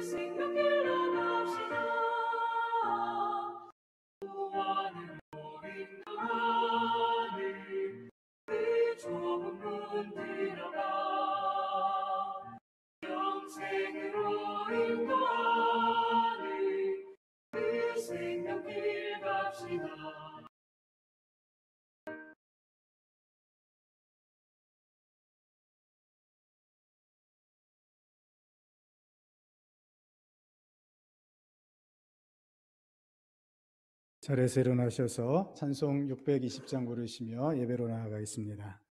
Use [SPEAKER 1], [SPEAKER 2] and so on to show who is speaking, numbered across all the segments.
[SPEAKER 1] 생명길로 갑시다. 구원으로 인도하는 그 좁은 문 들어가 영생으로 인도하는 그 생명길 갑시다.
[SPEAKER 2] 자리에서 일어나셔서 찬송 620장 부르시며 예배로 나아가겠습니다.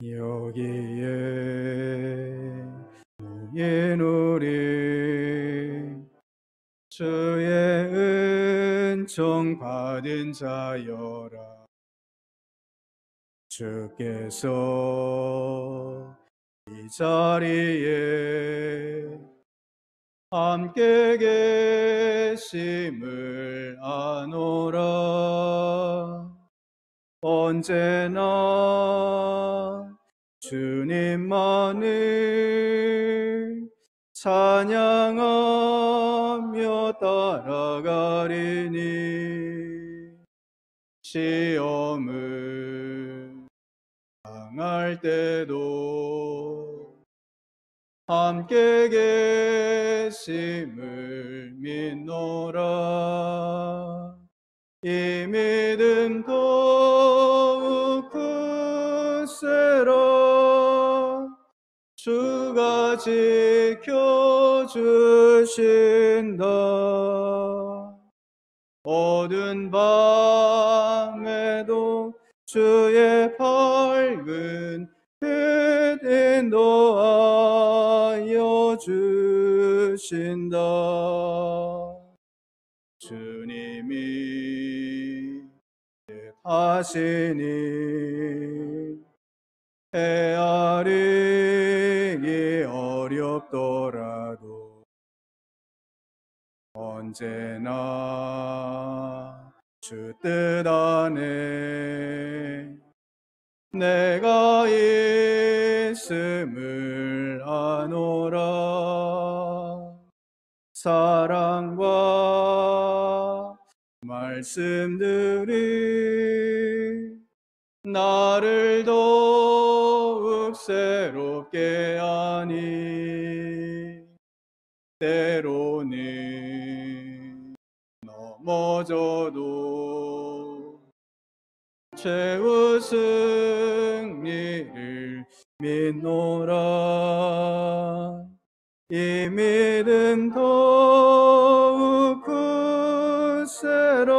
[SPEAKER 2] 여기에 모인 우리 주의 은총 받은 자여라. 주께서 이 자리에 함께 계심을 아노라. 언제나 주님만을 찬양하며 따라가리니 시험을 당할 때도 함께 계심을 믿노라. 이 믿음 더욱 굳세라. 주가 지켜주신다. 어두운 밤에도 주의 밝은 빛 인도하여 주신다. 주님이 하시니 헤아리기 어렵더라도 언제나 주 뜻 안에 내가 있음을 아노라. 사랑과 말씀들이 나를 더욱 새롭게 하니 때로는 넘어져도 최후 승리를 믿노라. 이 믿음 더욱 굳세라.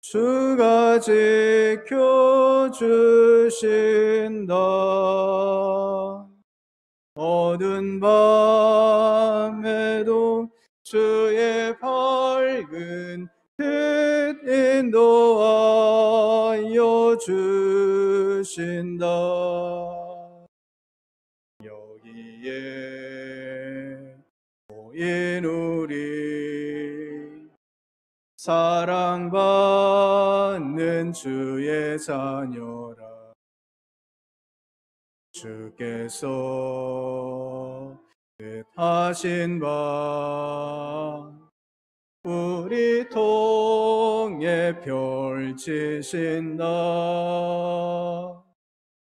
[SPEAKER 2] 주가 지켜주신다. 어두운 밤에도 주의 밝은 빛 인도하여 주신다. 여기에 모인 우리 사랑받는 주의 자녀라. 주께서 뜻하신 바 우리 통해 펼치신다.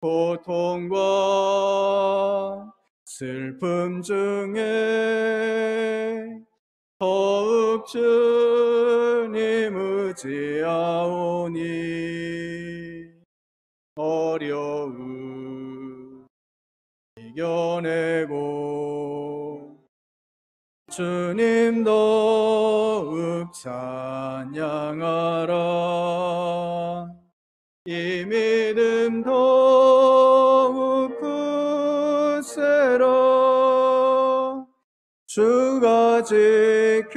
[SPEAKER 2] 고통과 슬픔 중에 더욱 주님 의지하오니 어려움 이겨내고 주님 더욱 찬양하라. 이 믿음 더욱 굳세라. 주가 지켜주신다.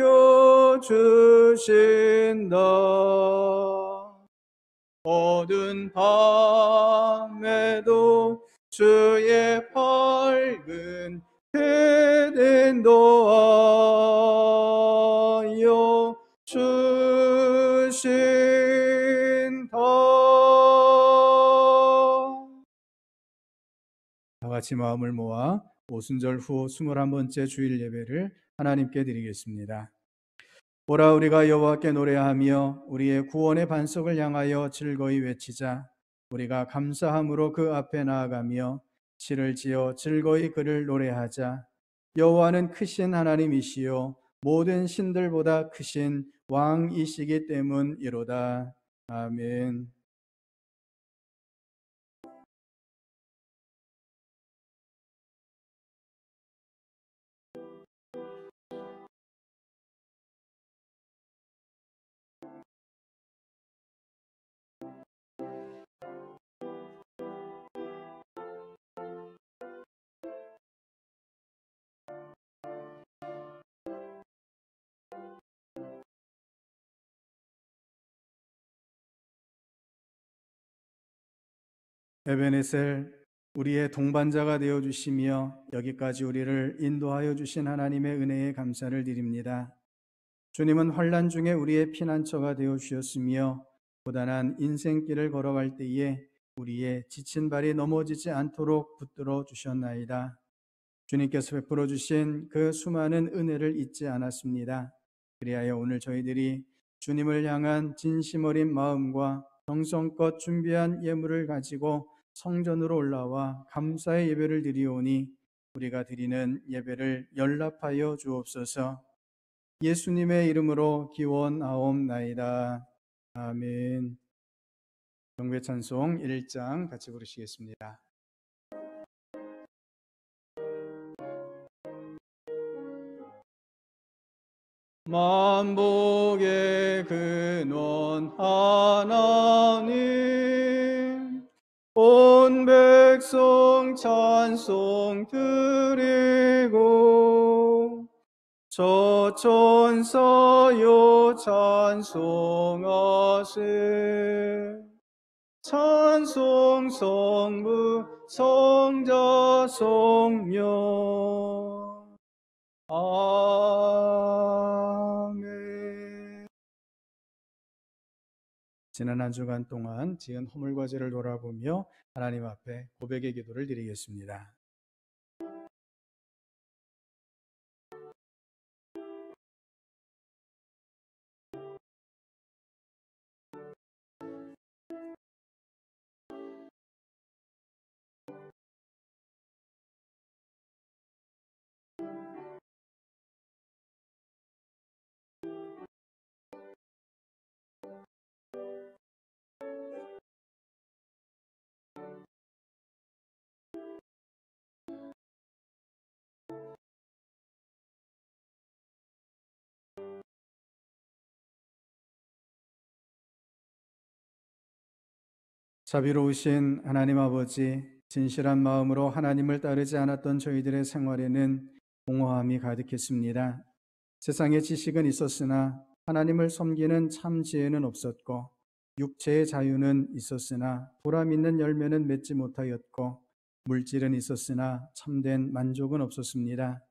[SPEAKER 2] 어두운 밤에도 주의 밝은 빛 인도하여 같이 마음을 모아 오순절 후 21번째 주일 예배를 하나님께 드리겠습니다. 오라 우리가 여호와께 노래하며 우리의 구원의 반석을 향하여 즐거이 외치자. 우리가 감사함으로 그 앞에 나아가며 시를 지어 즐거이 그를 노래하자. 여호와는 크신 하나님이시요 모든 신들보다 크신 왕이시기 때문이로다. 아멘. 에베네셀 우리의 동반자가 되어 주시며 여기까지 우리를 인도하여 주신 하나님의 은혜에 감사를 드립니다. 주님은 환난 중에 우리의 피난처가 되어 주셨으며 고단한 인생길을 걸어갈 때에 우리의 지친 발이 넘어지지 않도록 붙들어 주셨나이다. 주님께서 베풀어 주신 그 수많은 은혜를 잊지 않았습니다. 그리하여 오늘 저희들이 주님을 향한 진심 어린 마음과 정성껏 준비한 예물을 가지고 성전으로 올라와 감사의 예배를 드리오니 우리가 드리는 예배를 연락하여 주옵소서. 예수님의 이름으로 기원하옵나이다. 아멘. 경배 찬송 1장 같이 부르시겠습니다. 만복의 근원 하나님 온 백성 찬송 드리고 저천사여 찬송하세 찬송 성부 성자 성령 아멘. 지난 한 주간 동안 지은 허물과 죄를 돌아보며 하나님 앞에 고백의 기도를 드리겠습니다. 자비로우신 하나님 아버지, 진실한 마음으로 하나님을 따르지 않았던 저희들의 생활에는 공허함이 가득했습니다. 세상의 지식은 있었으나 하나님을 섬기는 참 지혜는 없었고, 육체의 자유는 있었으나 보람 있는 열매는 맺지 못하였고, 물질은 있었으나 참된 만족은 없었습니다.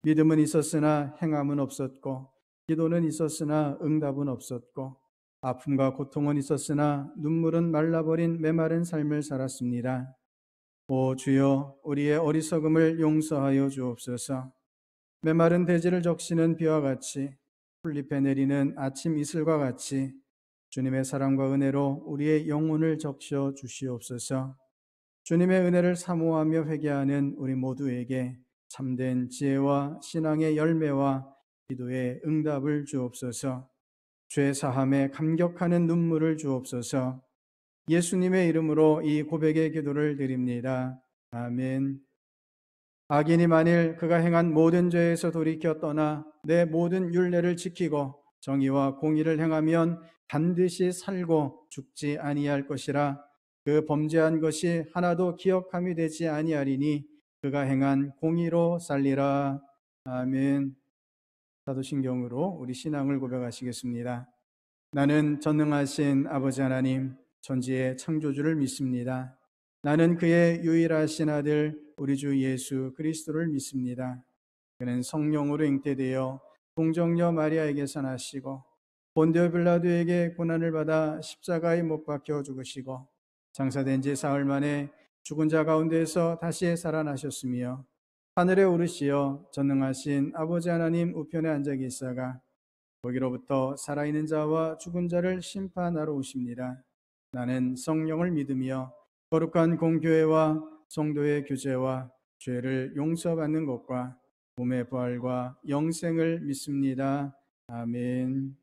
[SPEAKER 2] 믿음은 있었으나 행함은 없었고, 기도는 있었으나 응답은 없었고, 아픔과 고통은 있었으나 눈물은 말라버린 메마른 삶을 살았습니다. 오 주여, 우리의 어리석음을 용서하여 주옵소서. 메마른 대지를 적시는 비와 같이, 풀잎에 내리는 아침 이슬과 같이 주님의 사랑과 은혜로 우리의 영혼을 적셔 주시옵소서. 주님의 은혜를 사모하며 회개하는 우리 모두에게 참된 지혜와 신앙의 열매와 기도의 응답을 주옵소서. 죄 사함에 감격하는 눈물을 주옵소서. 예수님의 이름으로 이 고백의 기도를 드립니다. 아멘. 악인이 만일 그가 행한 모든 죄에서 돌이켜 떠나 내 모든 율례를 지키고 정의와 공의를 행하면 반드시 살고 죽지 아니할 것이라. 그 범죄한 것이 하나도 기억함이 되지 아니하리니 그가 행한 공의로 살리라. 아멘. 사도신경으로 우리 신앙을 고백하시겠습니다. 나는 전능하신 아버지 하나님, 천지의 창조주를 믿습니다. 나는 그의 유일하신 아들 우리 주 예수 그리스도를 믿습니다. 그는 성령으로 잉태되어 동정녀 마리아에게서 나시고 본디오 빌라도에게 고난을 받아 십자가에 못 박혀 죽으시고 장사된 지 사흘 만에 죽은 자 가운데에서 다시 살아나셨으며 하늘에 오르시어 전능하신 아버지 하나님 우편에 앉아 계시다가 거기로부터 살아있는 자와 죽은 자를 심판하러 오십니다. 나는 성령을 믿으며 거룩한 공교회와 성도의 교제와 죄를 용서받는 것과 몸의 부활과 영생을 믿습니다. 아멘.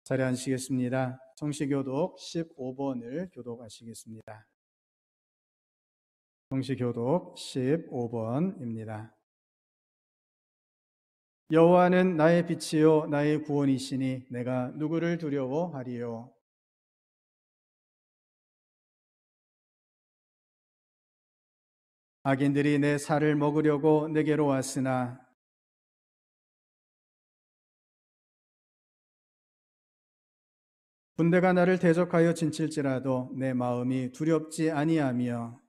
[SPEAKER 2] 자리 앉으시겠습니다. 성시교독 15번을 교독하시겠습니다. 성시교독 15번입니다. 여호와는 나의 빛이요 나의 구원이시니 내가 누구를 두려워하리요. 악인들이 내 살을 먹으려고 내게로 왔으나 군대가 나를 대적하여 진칠지라도 내 마음이 두렵지 아니하며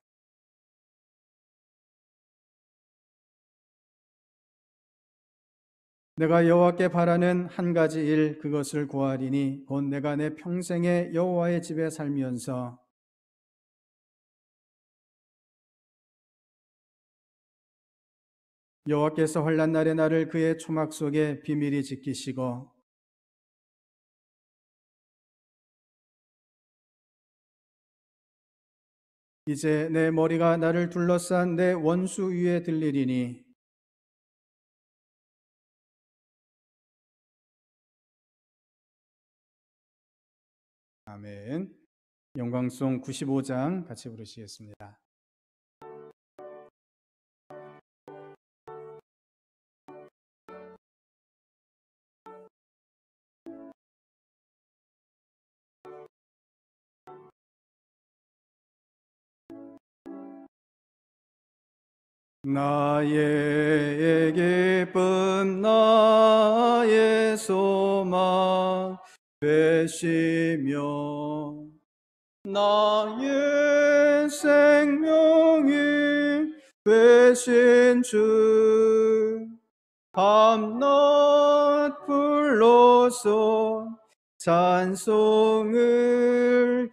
[SPEAKER 2] 내가 여호와께 바라는 한 가지 일 그것을 구하리니 곧 내가 내 평생에 여호와의 집에 살면서 여호와께서 환난 날에 나를 그의 초막 속에 비밀히 지키시고 이제 내 머리가 나를 둘러싼 내 원수 위에 들리리니 아멘. 영광송 95장 같이 부르시겠습니다. 나의 기쁨 나의 소망 되시며 나의 생명이 되신 주 밤낮 불러서 찬송을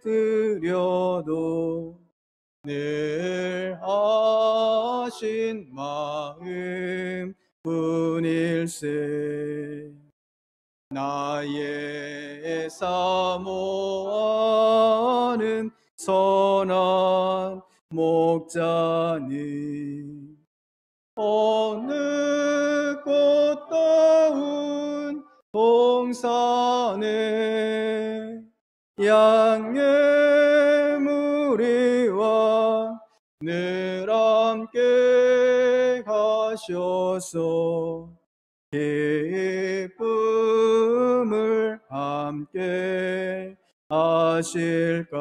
[SPEAKER 2] 드려도 늘 하신 마음 뿐일세. 나의 사모하는 선한 목자는 어느 꽃다운 동산에 양의 무리와 늘 함께 가셔서 기쁨을 함께 하실까.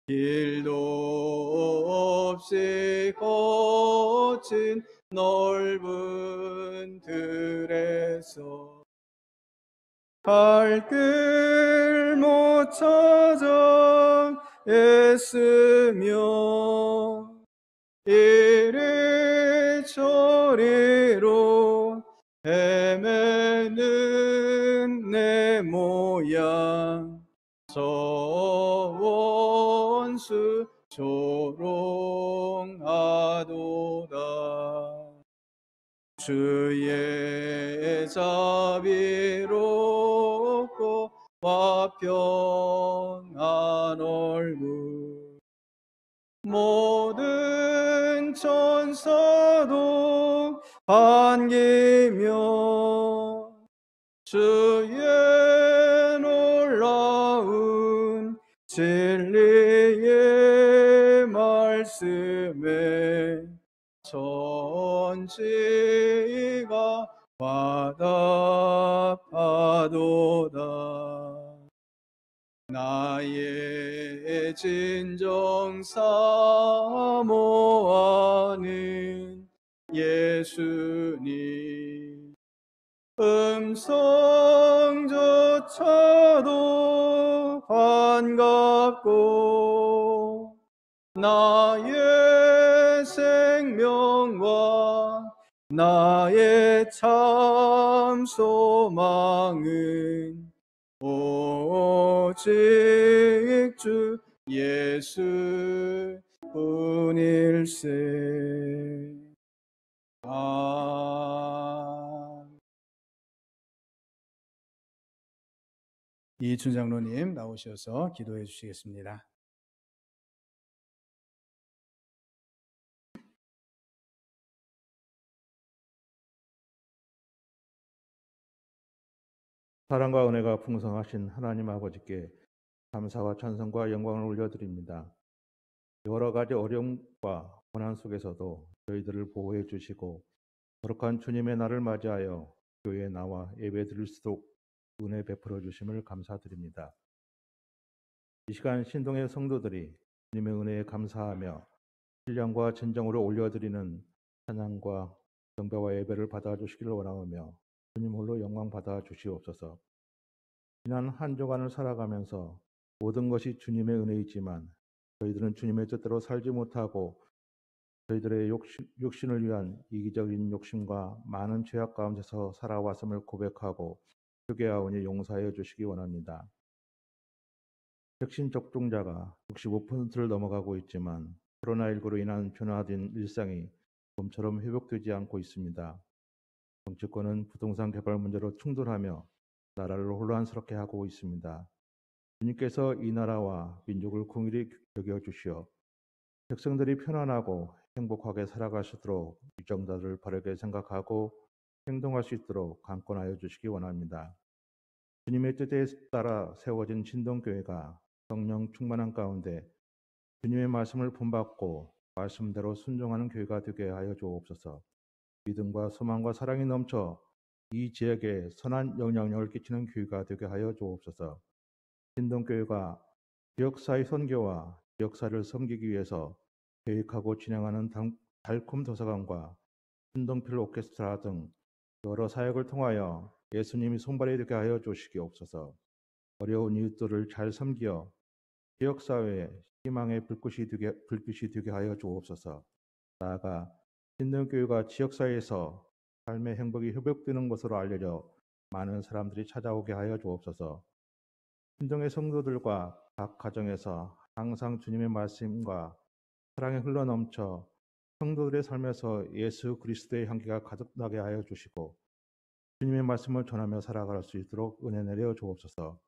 [SPEAKER 2] 길도 없이 거친 넓은 들에서 갈 길 못 찾아 애쓰며 이리저리로 헤매는 내 모양 저 원수 조롱하도다. 주의 자비롭고 화평한 얼굴 모든 천사도 반기며 주의 놀라운 진리의 말씀에 천지가 화답하도다. 나의 진정 사모하는 예수님 음성조차도 반갑고 나의 생명과 나의 참 소망은 오직 주 예수 뿐일세. 이춘 장로님 나오셔서 기도해 주시겠습니다.
[SPEAKER 3] 사랑과 은혜가 풍성하신 하나님 아버지께 감사와 찬송과 영광을 올려드립니다. 여러 가지 어려움과 고난 속에서도 저희들을 보호해 주시고 거룩한 주님의 날을 맞이하여 교회에 나와 예배드릴 수 있도록 은혜 베풀어 주심을 감사드립니다. 이 시간 신동의 성도들이 주님의 은혜에 감사하며 신령과 진정으로 올려드리는 찬양과 경배와 예배를 받아주시기를 원하오며 주님 홀로 영광 받아 주시옵소서. 지난 한 주간을 살아가면서 모든 것이 주님의 은혜이지만 저희들은 주님의 뜻대로 살지 못하고 저희들의 육신을 위한 이기적인 욕심과 많은 죄악 가운데서 살아왔음을 고백하고 회개하오니 용서하여 주시기 원합니다. 백신 접종자가 65%를 넘어가고 있지만 코로나19로 인한 변화된 일상이 좀처럼 회복되지 않고 있습니다. 정치권은 부동산 개발 문제로 충돌하며 나라를 혼란스럽게 하고 있습니다. 주님께서 이 나라와 민족을 긍휼히 여겨주시어 백성들이 편안하고 행복하게 살아갈 수 있도록 일정자들을 바르게 생각하고 행동할 수 있도록 강권하여 주시기 원합니다. 주님의 뜻에 따라 세워진 신동교회가 성령 충만한 가운데 주님의 말씀을 본받고 말씀대로 순종하는 교회가 되게 하여 주옵소서. 믿음과 소망과 사랑이 넘쳐 이 지역에 선한 영향력을 끼치는 교회가 되게 하여 주옵소서. 신동교회가 지역사회 선교와 지역사를 섬기기 위해서 계획하고 진행하는 달콤 도서관과 신동필 오케스트라 등 여러 사역을 통하여 예수님이 손발이 되게 하여 주시기옵소서. 어려운 이웃들을 잘 섬겨 지역사회에 희망의 불빛이 되게 하여 주옵소서. 나아가 신동교회가 지역사회에서 삶의 행복이 회복되는 것으로 알려져 많은 사람들이 찾아오게 하여 주옵소서. 신동의 성도들과 각 가정에서 항상 주님의 말씀과 사랑이 흘러넘쳐 성도들의 삶에서 예수 그리스도의 향기가 가득나게 하여 주시고 주님의 말씀을 전하며 살아갈 수 있도록 은혜 내려 주옵소서.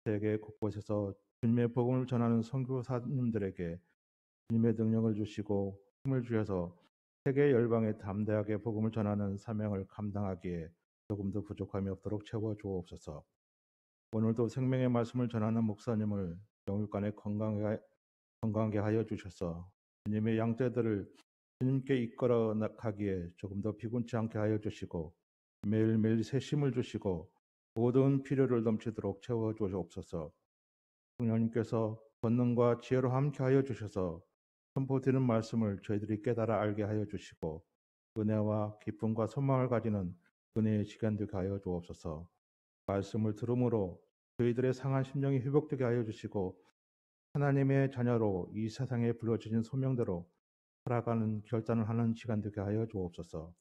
[SPEAKER 3] 세계 곳곳에서 주님의 복음을 전하는 선교사님들에게 주님의 능력을 주시고 힘을 주셔서 세계 열방에 담대하게 복음을 전하는 사명을 감당하기에 조금도 부족함이 없도록 채워 주옵소서. 오늘도 생명의 말씀을 전하는 목사님을 영육간에 건강하게 하여 주셔서 주님의 양떼들을 주님께 이끌어 가기에 조금 더 피곤치 않게 하여 주시고 매일매일 새 힘을 주시고 모든 필요를 넘치도록 채워 주옵소서. 성령님께서 권능과 지혜로 함께 하여 주셔서 선포되는 말씀을 저희들이 깨달아 알게 하여 주시고 은혜와 기쁨과 소망을 가지는 은혜의 시간 되게 하여 주옵소서. 말씀을 들음으로 저희들의 상한 심령이 회복되게 하여 주시고 하나님의 자녀로 이 세상에 불러주신 소명대로 살아가는 결단을 하는 시간 되게 하여 주옵소서.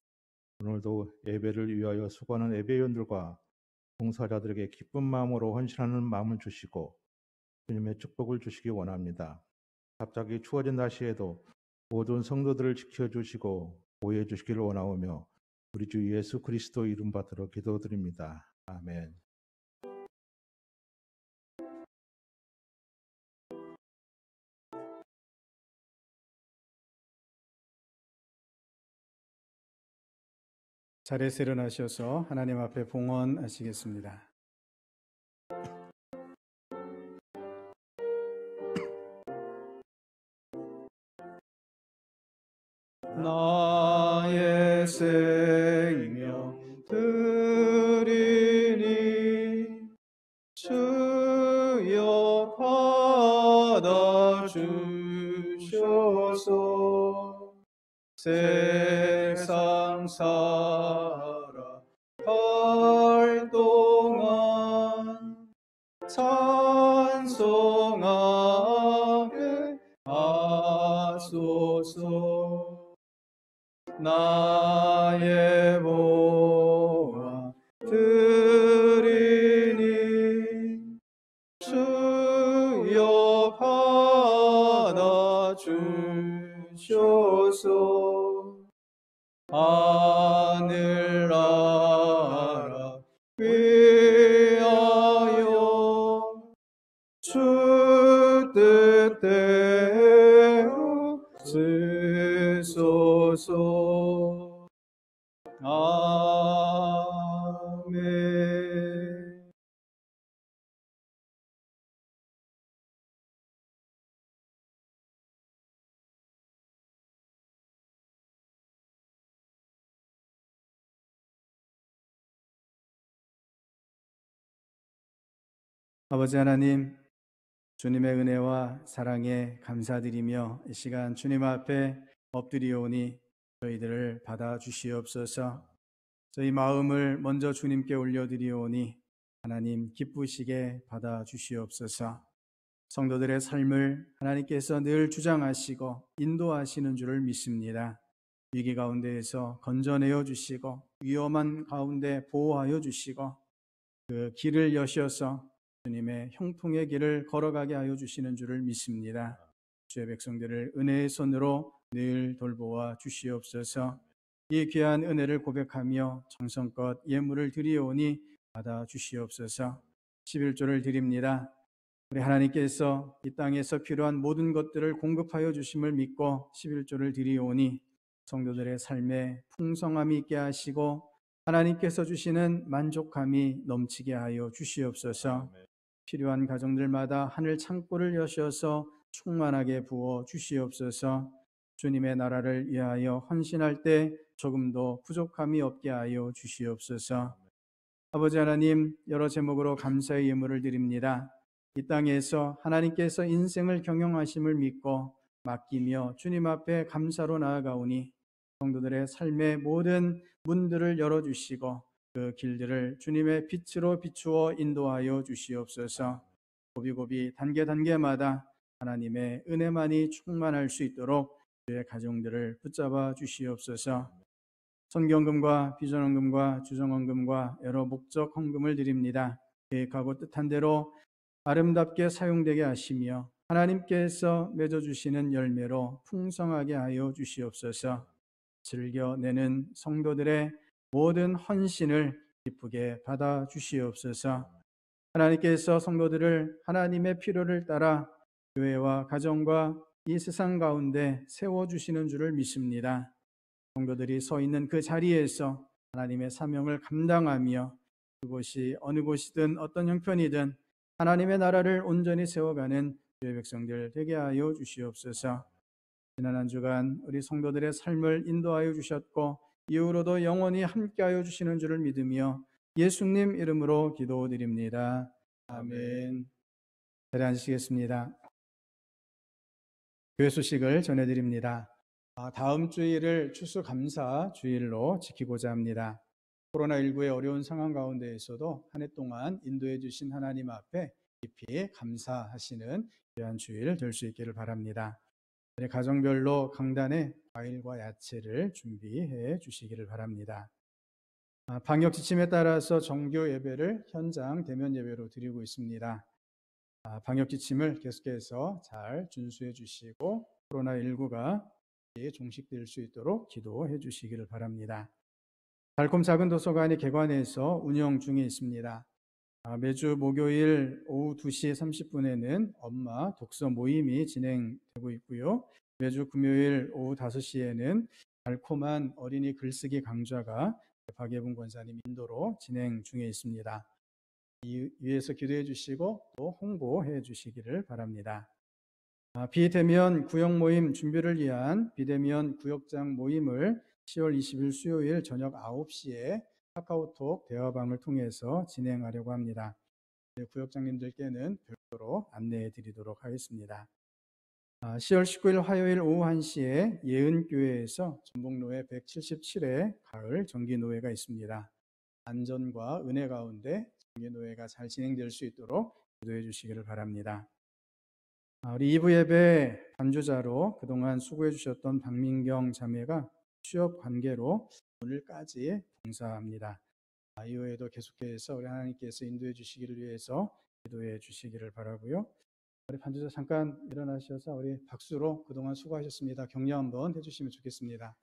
[SPEAKER 3] 오늘도 예배를 위하여 수고하는 예배위원들과 봉사자들에게 기쁜 마음으로 헌신하는 마음을 주시고 주님의 축복을 주시기 원합니다. 갑자기 추워진 날씨에도 모든 성도들을 지켜주시고 보호해 주시기를 원하오며 우리 주 예수 그리스도 이름 받들어 기도드립니다. 아멘.
[SPEAKER 2] 자리에서 일어나셔서 하나님 앞에 봉헌하시겠습니다. 나의 생명 드리니 주여 받아주셔서 세상 살아갈 동안 찬송하게 하소서. 나의 보아 드리니 주여 아버지 하나님, 주님의 은혜와 사랑에 감사드리며 이 시간 주님 앞에 엎드리오니 저희들을 받아주시옵소서. 저희 마음을 먼저 주님께 올려드리오니 하나님 기쁘시게 받아주시옵소서. 성도들의 삶을 하나님께서 늘 주장하시고 인도하시는 줄을 믿습니다. 위기 가운데에서 건져내어 주시고 위험한 가운데 보호하여 주시고 그 길을 여셔서 주님의 형통의 길을 걸어가게 하여 주시는 줄을 믿습니다. 주의 백성들을 은혜의 손으로 늘 돌보아 주시옵소서. 이 귀한 은혜를 고백하며 정성껏 예물을 드리오니 받아 주시옵소서. 11조를 드립니다. 우리 하나님께서 이 땅에서 필요한 모든 것들을 공급하여 주심을 믿고 11조를 드리오니 성도들의 삶에 풍성함이 있게 하시고 하나님께서 주시는 만족함이 넘치게 하여 주시옵소서. 필요한 가정들마다 하늘 창고를 여셔서 충만하게 부어 주시옵소서. 주님의 나라를 위하여 헌신할 때 조금도 부족함이 없게 하여 주시옵소서. 아버지 하나님, 여러 제목으로 감사의 예물을 드립니다. 이 땅에서 하나님께서 인생을 경영하심을 믿고 맡기며 주님 앞에 감사로 나아가오니 성도들의 삶의 모든 문들을 열어주시고 그 길들을 주님의 빛으로 비추어 인도하여 주시옵소서. 고비고비 단계마다 하나님의 은혜만이 충만할 수 있도록 주의 가정들을 붙잡아 주시옵소서. 선경금과 비전헌금과 주정헌금과 여러 목적 헌금을 드립니다. 계획하고 뜻한 대로 아름답게 사용되게 하시며 하나님께서 맺어주시는 열매로 풍성하게 하여 주시옵소서. 즐겨내는 성도들의 모든 헌신을 기쁘게 받아 주시옵소서. 하나님께서 성도들을 하나님의 필요를 따라 교회와 가정과 이 세상 가운데 세워주시는 줄을 믿습니다. 성도들이 서 있는 그 자리에서 하나님의 사명을 감당하며 그곳이 어느 곳이든 어떤 형편이든 하나님의 나라를 온전히 세워가는 주의 백성들 되게 하여 주시옵소서. 지난 한 주간 우리 성도들의 삶을 인도하여 주셨고 이후로도 영원히 함께하여 주시는 줄을 믿으며 예수님 이름으로 기도드립니다. 아멘. 자리에 앉으시겠습니다. 교회 소식을 전해드립니다. 다음 주일을 추수감사 주일로 지키고자 합니다. 코로나19의 어려운 상황 가운데에서도 한 해 동안 인도해 주신 하나님 앞에 깊이 감사하시는 귀한 주일 될 수 있기를 바랍니다. 가정별로 강단에 과일과 야채를 준비해 주시기를 바랍니다. 방역 지침에 따라서 정규 예배를 현장 대면 예배로 드리고 있습니다. 방역 지침을 계속해서 잘 준수해 주시고 코로나19가 종식될 수 있도록 기도해 주시기를 바랍니다. 달콤 작은 도서관이 개관해서 운영 중에 있습니다. 매주 목요일 오후 2시 30분에는 엄마 독서 모임이 진행되고 있고요. 매주 금요일 오후 5시에는 달콤한 어린이 글쓰기 강좌가 박예분 권사님 인도로 진행 중에 있습니다. 이 위에서 기도해 주시고 또 홍보해 주시기를 바랍니다. 비대면 구역 모임 준비를 위한 비대면 구역장 모임을 10월 20일 수요일 저녁 9시에 카카오톡 대화방을 통해서 진행하려고 합니다. 구역장님들께는 별도로 안내해 드리도록 하겠습니다. 10월 19일 화요일 오후 1시에 예은교회에서 전북로회 177회 가을 정기노회가 있습니다. 안전과 은혜 가운데 정기노회가 잘 진행될 수 있도록 기도해 주시기를 바랍니다. 우리 2부 예배 반주자로 그동안 수고해 주셨던 박민경 자매가 취업 관계로 오늘까지 봉사합니다. 이후에도 계속해서 우리 하나님께서 인도해 주시기를 위해서 기도해 주시기를 바라고요. 우리 반주자 잠깐 일어나셔서 우리 박수로 그동안 수고하셨습니다. 격려 한번 해주시면 좋겠습니다.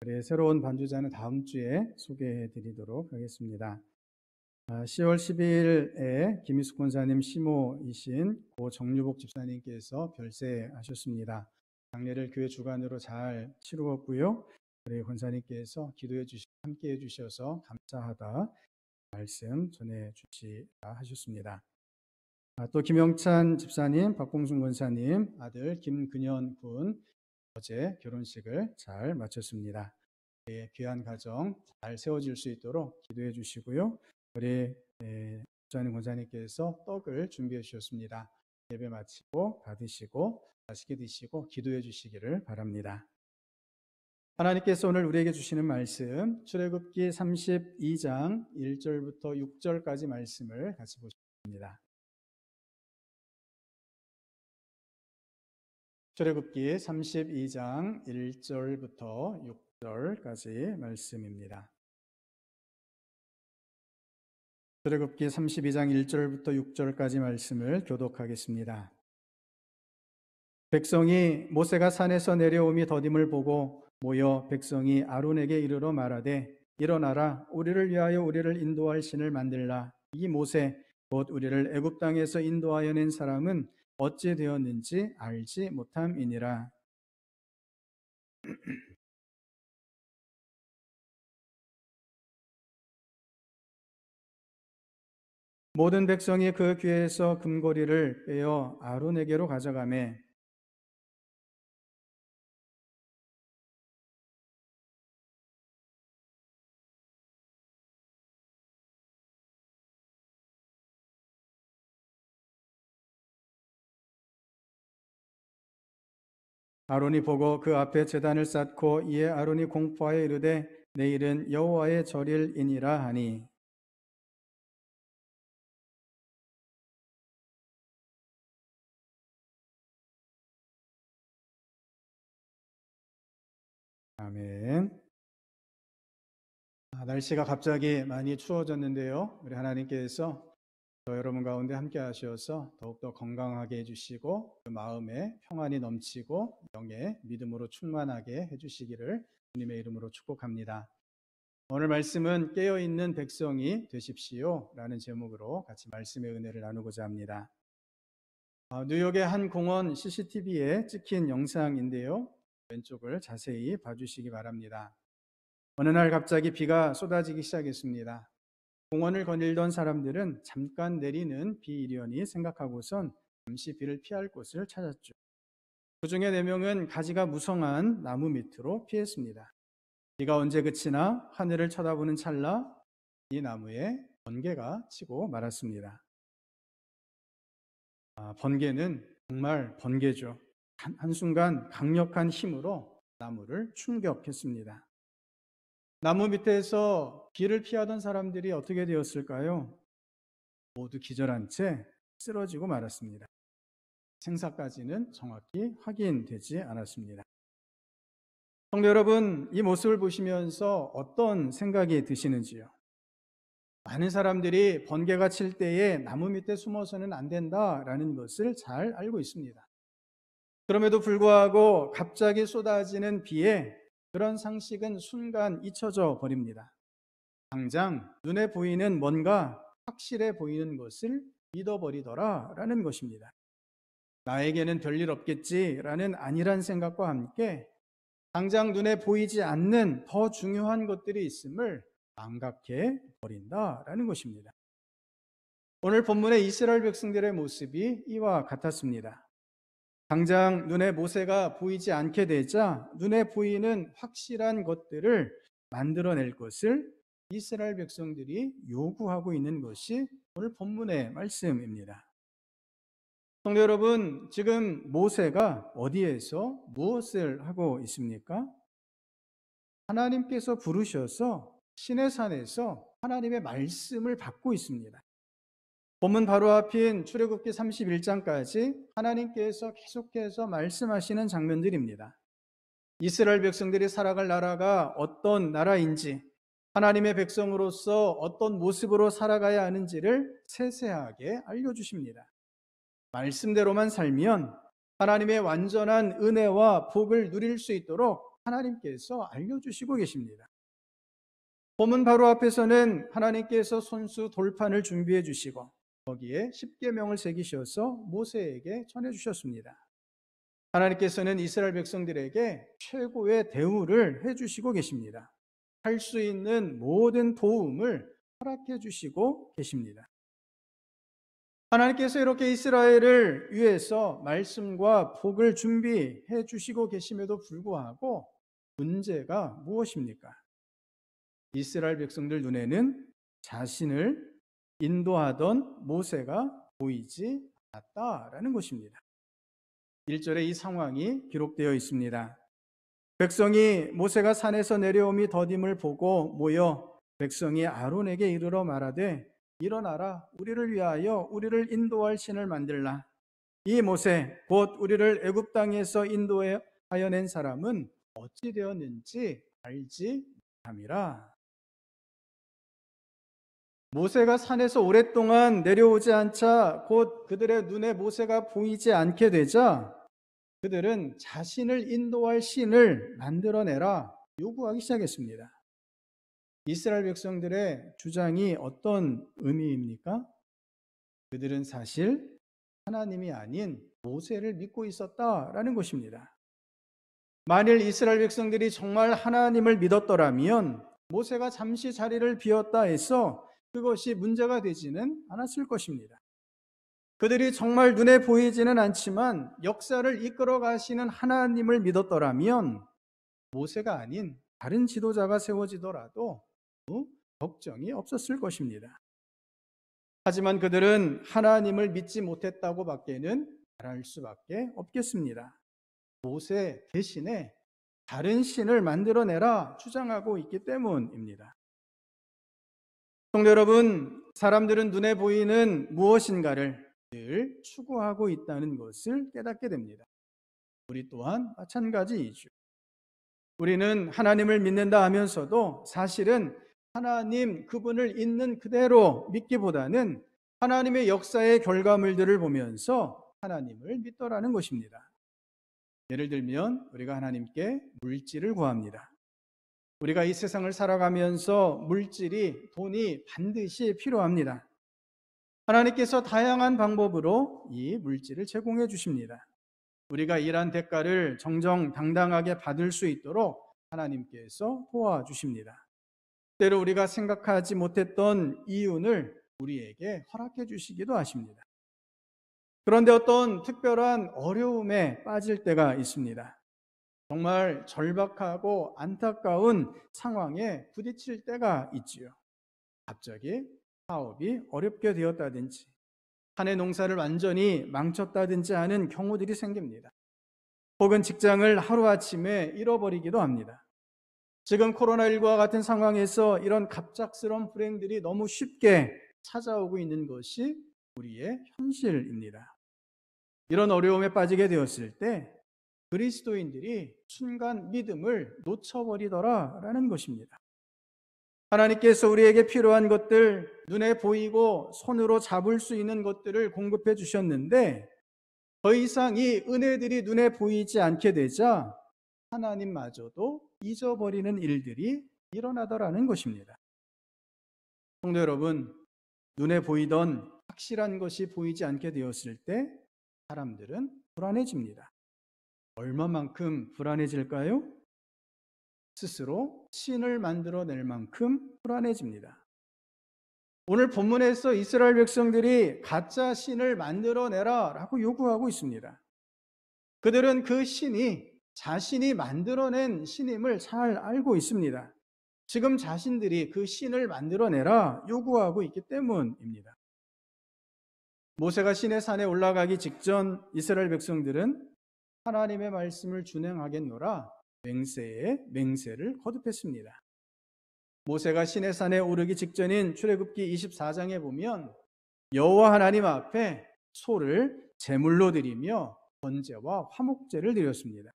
[SPEAKER 2] 우리 새로운 반주자는 다음 주에 소개해 드리도록 하겠습니다. 10월 12일에 김희숙 권사님 시모이신 고 정유복 집사님께서 별세하셨습니다. 장례를 교회 주관으로 잘 치루었고요. 우리 권사님께서 기도해 주시고 함께해 주셔서 감사하다 말씀 전해 주시라 하셨습니다. 또 김영찬 집사님, 박봉순 권사님 아들 김근현 군 어제 결혼식을 잘 마쳤습니다. 귀한 가정 잘 세워질 수 있도록 기도해 주시고요. 우리 전임 권사님께서 떡을 준비해 주셨습니다. 예배 마치고 받으시고 맛있게 드시고 기도해 주시기를 바랍니다. 하나님께서 오늘 우리에게 주시는 말씀 출애굽기 32장 1절부터 6절까지 말씀을 같이 보시겠습니다. 출애굽기 32장 1절부터 6절까지 말씀입니다. 출애굽기 32장 1절부터 6절까지 말씀을 교독하겠습니다. 백성이 모세가 산에서 내려오미 더딤을 보고 모여 백성이 아론에게 이르러 말하되 일어나라 우리를 위하여 우리를 인도할 신을 만들라. 이 모세 곧 우리를 애굽 땅에서 인도하여 낸 사람은 어찌 되었는지 알지 못함이니라. 모든 백성이 그 귀에서 금고리를 빼어 아론에게로 가져가매 아론이 보고 그 앞에 제단을 쌓고 이에 아론이 공포하여 이르되 내일은 여호와의 절일이니라 하니 아멘. 날씨가 갑자기 많이 추워졌는데요. 우리 하나님께서 저 여러분 가운데 함께 하셔서 더욱더 건강하게 해주시고 그 마음에 평안이 넘치고 영에 믿음으로 충만하게 해주시기를 주님의 이름으로 축복합니다. 오늘 말씀은 깨어있는 백성이 되십시오 라는 제목으로 같이 말씀의 은혜를 나누고자 합니다. 뉴욕의 한 공원 CCTV에 찍힌 영상인데요. 왼쪽을 자세히 봐주시기 바랍니다. 어느 날 갑자기 비가 쏟아지기 시작했습니다. 공원을 거닐던 사람들은 잠깐 내리는 비이려니 생각하고선 잠시 비를 피할 곳을 찾았죠. 그 중에 4명은 가지가 무성한 나무 밑으로 피했습니다. 비가 언제 그치나 하늘을 쳐다보는 찰나 이 나무에 번개가 치고 말았습니다. 번개는 정말 번개죠. 한순간 강력한 힘으로 나무를 충격했습니다. 나무 밑에서 비를 피하던 사람들이 어떻게 되었을까요? 모두 기절한 채 쓰러지고 말았습니다. 생사까지는 정확히 확인되지 않았습니다. 성도 여러분, 이 모습을 보시면서 어떤 생각이 드시는지요? 많은 사람들이 번개가 칠 때에 나무 밑에 숨어서는 안 된다라는 것을 잘 알고 있습니다. 그럼에도 불구하고 갑자기 쏟아지는 비에 그런 상식은 순간 잊혀져 버립니다. 당장 눈에 보이는 뭔가 확실해 보이는 것을 믿어버리더라라는 것입니다. 나에게는 별일 없겠지라는 안일한 생각과 함께 당장 눈에 보이지 않는 더 중요한 것들이 있음을 망각해 버린다라는 것입니다. 오늘 본문의 이스라엘 백성들의 모습이 이와 같았습니다. 당장 눈에 모세가 보이지 않게 되자 눈에 보이는 확실한 것들을 만들어낼 것을 이스라엘 백성들이 요구하고 있는 것이 오늘 본문의 말씀입니다. 성도 여러분, 지금 모세가 어디에서 무엇을 하고 있습니까? 하나님께서 부르셔서 시내산에서 하나님의 말씀을 받고 있습니다. 본문 바로 앞인 출애굽기 31장까지 하나님께서 계속해서 말씀하시는 장면들입니다. 이스라엘 백성들이 살아갈 나라가 어떤 나라인지, 하나님의 백성으로서 어떤 모습으로 살아가야 하는지를 세세하게 알려주십니다. 말씀대로만 살면 하나님의 완전한 은혜와 복을 누릴 수 있도록 하나님께서 알려주시고 계십니다. 본문 바로 앞에서는 하나님께서 손수 돌판을 준비해 주시고 거기에 십계명을 새기셔서 모세에게 전해주셨습니다. 하나님께서는 이스라엘 백성들에게 최고의 대우를 해주시고 계십니다. 할 수 있는 모든 도움을 허락해 주시고 계십니다. 하나님께서 이렇게 이스라엘을 위해서 말씀과 복을 준비해 주시고 계심에도 불구하고 문제가 무엇입니까? 이스라엘 백성들 눈에는 자신을 인도하던 모세가 보이지 않았다라는 것입니다. 1절에 이 상황이 기록되어 있습니다. 백성이 모세가 산에서 내려옴이 더딤을 보고 모여 백성이 아론에게 이르러 말하되 일어나라, 우리를 위하여 우리를 인도할 신을 만들라. 이 모세 곧 우리를 애굽 땅에서 인도하여 낸 사람은 어찌 되었는지 알지 못함이라. 모세가 산에서 오랫동안 내려오지 않자 곧 그들의 눈에 모세가 보이지 않게 되자 그들은 자신을 인도할 신을 만들어내라 요구하기 시작했습니다. 이스라엘 백성들의 주장이 어떤 의미입니까? 그들은 사실 하나님이 아닌 모세를 믿고 있었다라는 것입니다. 만일 이스라엘 백성들이 정말 하나님을 믿었더라면 모세가 잠시 자리를 비웠다 해서 그것이 문제가 되지는 않았을 것입니다. 그들이 정말 눈에 보이지는 않지만 역사를 이끌어 가시는 하나님을 믿었더라면 모세가 아닌 다른 지도자가 세워지더라도 걱정이 없었을 것입니다. 하지만 그들은 하나님을 믿지 못했다고 밖에는 말할 수밖에 없겠습니다. 모세 대신에 다른 신을 만들어내라 주장하고 있기 때문입니다. 성도 여러분, 사람들은 눈에 보이는 무엇인가를 늘 추구하고 있다는 것을 깨닫게 됩니다. 우리 또한 마찬가지이죠. 우리는 하나님을 믿는다 하면서도 사실은 하나님 그분을 있는 그대로 믿기보다는 하나님의 역사의 결과물들을 보면서 하나님을 믿더라는 것입니다. 예를 들면 우리가 하나님께 물질을 구합니다. 우리가 이 세상을 살아가면서 물질이, 돈이 반드시 필요합니다. 하나님께서 다양한 방법으로 이 물질을 제공해 주십니다. 우리가 일한 대가를 정정당당하게 받을 수 있도록 하나님께서 도와주십니다. 때로 우리가 생각하지 못했던 이윤을 우리에게 허락해 주시기도 하십니다. 그런데 어떤 특별한 어려움에 빠질 때가 있습니다. 정말 절박하고 안타까운 상황에 부딪힐 때가 있지요. 갑자기 사업이 어렵게 되었다든지 한 해 농사를 완전히 망쳤다든지 하는 경우들이 생깁니다. 혹은 직장을 하루아침에 잃어버리기도 합니다. 지금 코로나19와 같은 상황에서 이런 갑작스러운 불행들이 너무 쉽게 찾아오고 있는 것이 우리의 현실입니다. 이런 어려움에 빠지게 되었을 때 그리스도인들이 순간 믿음을 놓쳐버리더라라는 것입니다. 하나님께서 우리에게 필요한 것들, 눈에 보이고 손으로 잡을 수 있는 것들을 공급해 주셨는데 더 이상 이 은혜들이 눈에 보이지 않게 되자 하나님마저도 잊어버리는 일들이 일어나더라는 것입니다. 성도 여러분, 눈에 보이던 확실한 것이 보이지 않게 되었을 때 사람들은 불안해집니다. 얼마만큼 불안해질까요? 스스로 신을 만들어낼 만큼 불안해집니다. 오늘 본문에서 이스라엘 백성들이 가짜 신을 만들어내라 라고 요구하고 있습니다. 그들은 그 신이 자신이 만들어낸 신임을 잘 알고 있습니다. 지금 자신들이 그 신을 만들어내라 요구하고 있기 때문입니다. 모세가 시내산에 올라가기 직전 이스라엘 백성들은 하나님의 말씀을 준행하겠노라 맹세에 맹세를 거듭했습니다. 모세가 시내산에 오르기 직전인 출애굽기 24장에 보면 여호와 하나님 앞에 소를 제물로 드리며 번제와 화목제를 드렸습니다.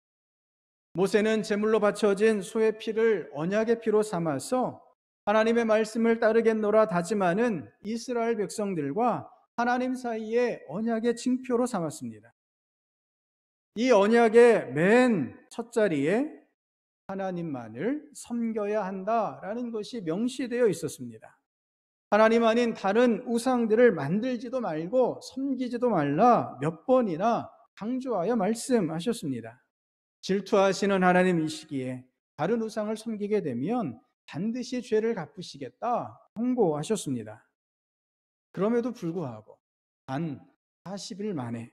[SPEAKER 2] 모세는 제물로 바쳐진 소의 피를 언약의 피로 삼아서 하나님의 말씀을 따르겠노라 다짐하는 이스라엘 백성들과 하나님 사이에 언약의 징표로 삼았습니다. 이 언약의 맨 첫 자리에 하나님만을 섬겨야 한다라는 것이 명시되어 있었습니다. 하나님 아닌 다른 우상들을 만들지도 말고 섬기지도 말라 몇 번이나 강조하여 말씀하셨습니다. 질투하시는 하나님이시기에 다른 우상을 섬기게 되면 반드시 죄를 갚으시겠다 경고하셨습니다. 그럼에도 불구하고 단 40일 만에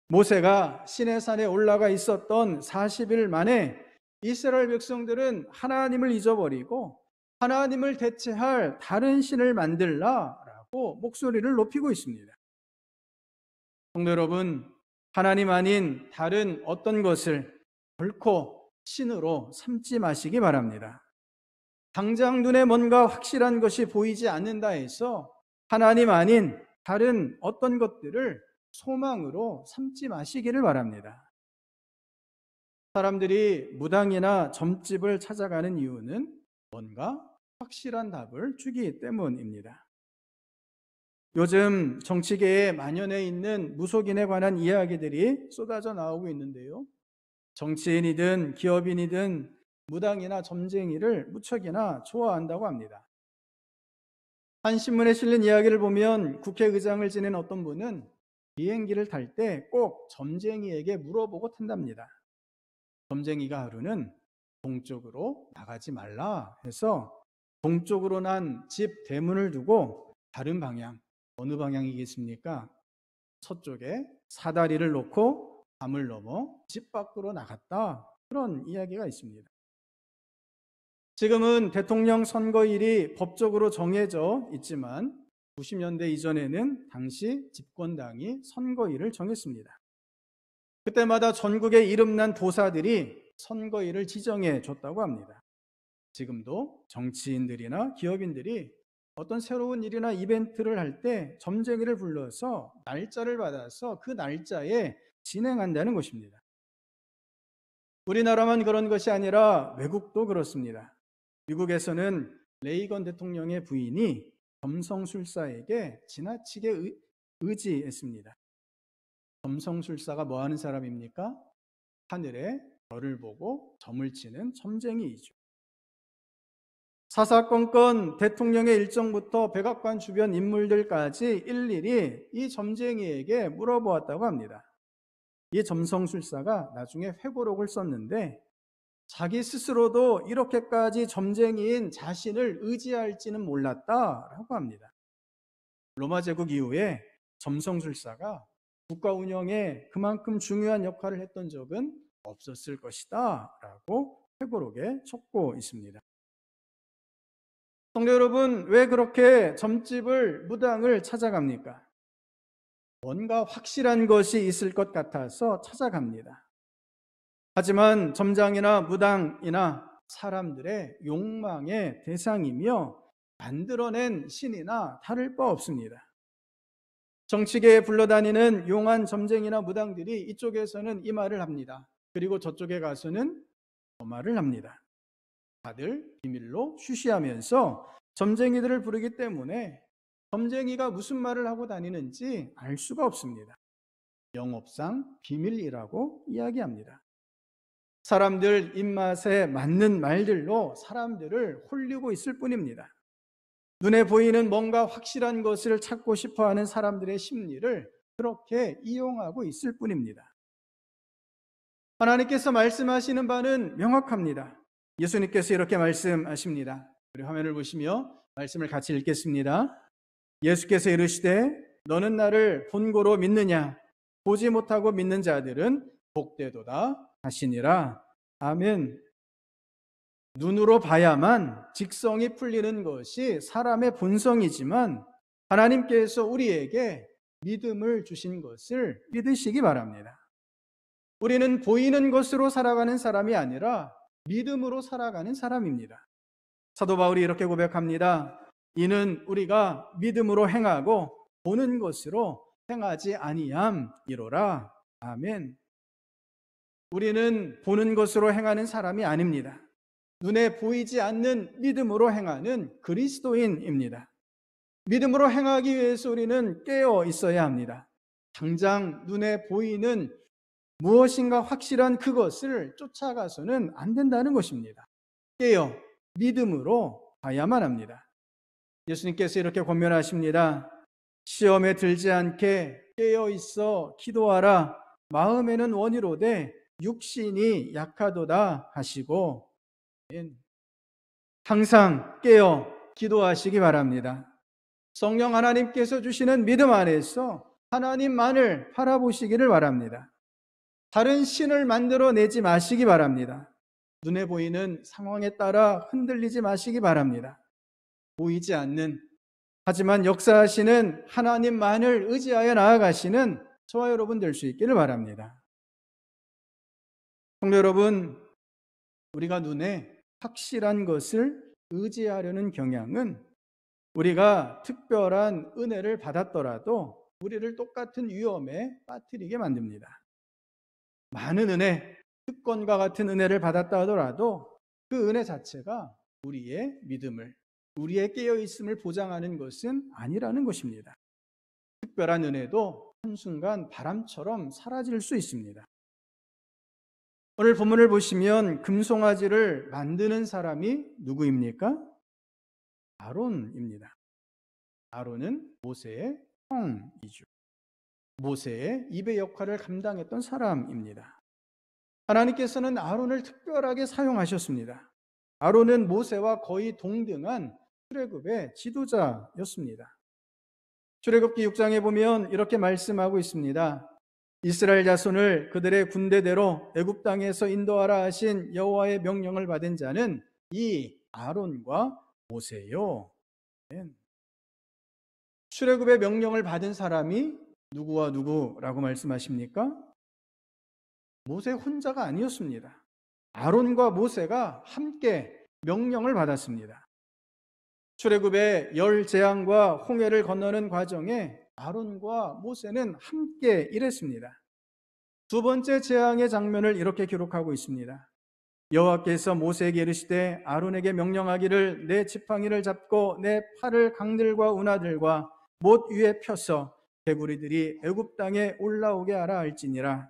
[SPEAKER 2] 모세가 시내산에 올라가 있었던 40일 만에 이스라엘 백성들은 하나님을 잊어버리고 하나님을 대체할 다른 신을 만들라라고 목소리를 높이고 있습니다. 성도 여러분, 하나님 아닌 다른 어떤 것을 결코 신으로 삼지 마시기 바랍니다. 당장 눈에 뭔가 확실한 것이 보이지 않는다 해서 하나님 아닌 다른 어떤 것들을 소망으로 삼지 마시기를 바랍니다. 사람들이 무당이나 점집을 찾아가는 이유는 뭔가 확실한 답을 주기 때문입니다. 요즘 정치계에 만연해 있는 무속인에 관한 이야기들이 쏟아져 나오고 있는데요. 정치인이든 기업인이든 무당이나 점쟁이를 무척이나 좋아한다고 합니다. 한 신문에 실린 이야기를 보면 국회의장을 지낸 어떤 분은 비행기를 탈 때 꼭 점쟁이에게 물어보고 탄답니다. 점쟁이가 하루는 동쪽으로 나가지 말라 해서 동쪽으로 난 집 대문을 두고 다른 방향, 어느 방향이겠습니까? 서쪽에 사다리를 놓고 담을 넘어 집 밖으로 나갔다. 그런 이야기가 있습니다. 지금은 대통령 선거일이 법적으로 정해져 있지만 90년대 이전에는 당시 집권당이 선거일을 정했습니다. 그때마다 전국의 이름난 도사들이 선거일을 지정해 줬다고 합니다. 지금도 정치인들이나 기업인들이 어떤 새로운 일이나 이벤트를 할 때 점쟁이를 불러서 날짜를 받아서 그 날짜에 진행한다는 것입니다. 우리나라만 그런 것이 아니라 외국도 그렇습니다. 미국에서는 레이건 대통령의 부인이 점성술사에게 지나치게 의지했습니다. 점성술사가 뭐 하는 사람입니까? 하늘에 별을 보고 점을 치는 점쟁이이죠. 사사건건 대통령의 일정부터 백악관 주변 인물들까지 일일이 이 점쟁이에게 물어보았다고 합니다. 이 점성술사가 나중에 회고록을 썼는데 자기 스스로도 이렇게까지 점쟁이인 자신을 의지할지는 몰랐다라고 합니다. 로마 제국 이후에 점성술사가 국가 운영에 그만큼 중요한 역할을 했던 적은 없었을 것이다 라고 회고록에 적고 있습니다. 성도 여러분, 왜 그렇게 점집을, 무당을 찾아갑니까? 뭔가 확실한 것이 있을 것 같아서 찾아갑니다. 하지만 점장이나 무당이나 사람들의 욕망의 대상이며 만들어낸 신이나 다를 바 없습니다. 정치계에 불러다니는 용한 점쟁이나 무당들이 이쪽에서는 이 말을 합니다. 그리고 저쪽에 가서는 저 말을 합니다. 다들 비밀로 쉬쉬하면서 점쟁이들을 부르기 때문에 점쟁이가 무슨 말을 하고 다니는지 알 수가 없습니다. 영업상 비밀이라고 이야기합니다. 사람들 입맛에 맞는 말들로 사람들을 홀리고 있을 뿐입니다. 눈에 보이는 뭔가 확실한 것을 찾고 싶어하는 사람들의 심리를 그렇게 이용하고 있을 뿐입니다. 하나님께서 말씀하시는 바는 명확합니다. 예수님께서 이렇게 말씀하십니다. 우리 화면을 보시며 말씀을 같이 읽겠습니다. 예수께서 이르시되 너는 나를 본고로 믿느냐? 보지 못하고 믿는 자들은 복되도다 하시니라. 아멘. 눈으로 봐야만 직성이 풀리는 것이 사람의 본성이지만 하나님께서 우리에게 믿음을 주신 것을 믿으시기 바랍니다. 우리는 보이는 것으로 살아가는 사람이 아니라 믿음으로 살아가는 사람입니다. 사도 바울이 이렇게 고백합니다. 이는 우리가 믿음으로 행하고 보는 것으로 행하지 아니함이로라. 아멘. 우리는 보는 것으로 행하는 사람이 아닙니다. 눈에 보이지 않는 믿음으로 행하는 그리스도인입니다. 믿음으로 행하기 위해서 우리는 깨어 있어야 합니다. 당장 눈에 보이는 무엇인가 확실한 그것을 쫓아가서는 안 된다는 것입니다. 깨어 믿음으로 봐야만 합니다. 예수님께서 이렇게 권면하십니다. 시험에 들지 않게 깨어 있어 기도하라. 마음에는 원이로되 육신이 약하도다 하시고 항상 깨어 기도하시기 바랍니다. 성령 하나님께서 주시는 믿음 안에서 하나님만을 바라보시기를 바랍니다. 다른 신을 만들어내지 마시기 바랍니다. 눈에 보이는 상황에 따라 흔들리지 마시기 바랍니다. 보이지 않는, 하지만 역사하시는 하나님만을 의지하여 나아가시는 저와 여러분 될 수 있기를 바랍니다. 성도 여러분, 우리가 눈에 확실한 것을 의지하려는 경향은 우리가 특별한 은혜를 받았더라도 우리를 똑같은 위험에 빠뜨리게 만듭니다. 많은 은혜, 특권과 같은 은혜를 받았다 하더라도 그 은혜 자체가 우리의 믿음을, 우리의 깨어있음을 보장하는 것은 아니라는 것입니다. 특별한 은혜도 한순간 바람처럼 사라질 수 있습니다. 오늘 본문을 보시면 금송아지를 만드는 사람이 누구입니까? 아론입니다. 아론은 모세의 형이죠. 모세의 입의 역할을 감당했던 사람입니다. 하나님께서는 아론을 특별하게 사용하셨습니다. 아론은 모세와 거의 동등한 출애굽의 지도자였습니다. 출애굽기 6장에 보면 이렇게 말씀하고 있습니다. 이스라엘 자손을 그들의 군대대로 애굽 땅에서 인도하라 하신 여호와의 명령을 받은 자는 이 아론과 모세요. 출애굽의 명령을 받은 사람이 누구와 누구라고 말씀하십니까? 모세 혼자가 아니었습니다. 아론과 모세가 함께 명령을 받았습니다. 출애굽의 10재앙과 홍해를 건너는 과정에 아론과 모세는 함께 일했습니다. 두 번째 재앙의 장면을 이렇게 기록하고 있습니다. 여호와께서 모세에게 이르시되 아론에게 명령하기를 내 지팡이를 잡고 내 팔을 강들과 운하들과 못 위에 펴서 개구리들이 애굽 땅에 올라오게 하라 할지니라.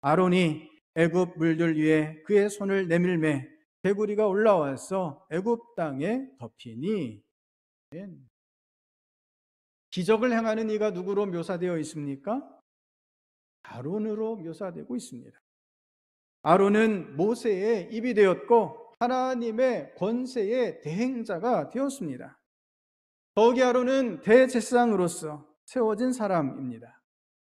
[SPEAKER 2] 아론이 애굽 물들 위에 그의 손을 내밀매 개구리가 올라와서 애굽 땅에 덮이니. 기적을 행하는 이가 누구로 묘사되어 있습니까? 아론으로 묘사되고 있습니다. 아론은 모세의 입이 되었고 하나님의 권세의 대행자가 되었습니다. 더욱이 아론은 대제사장으로서 세워진 사람입니다.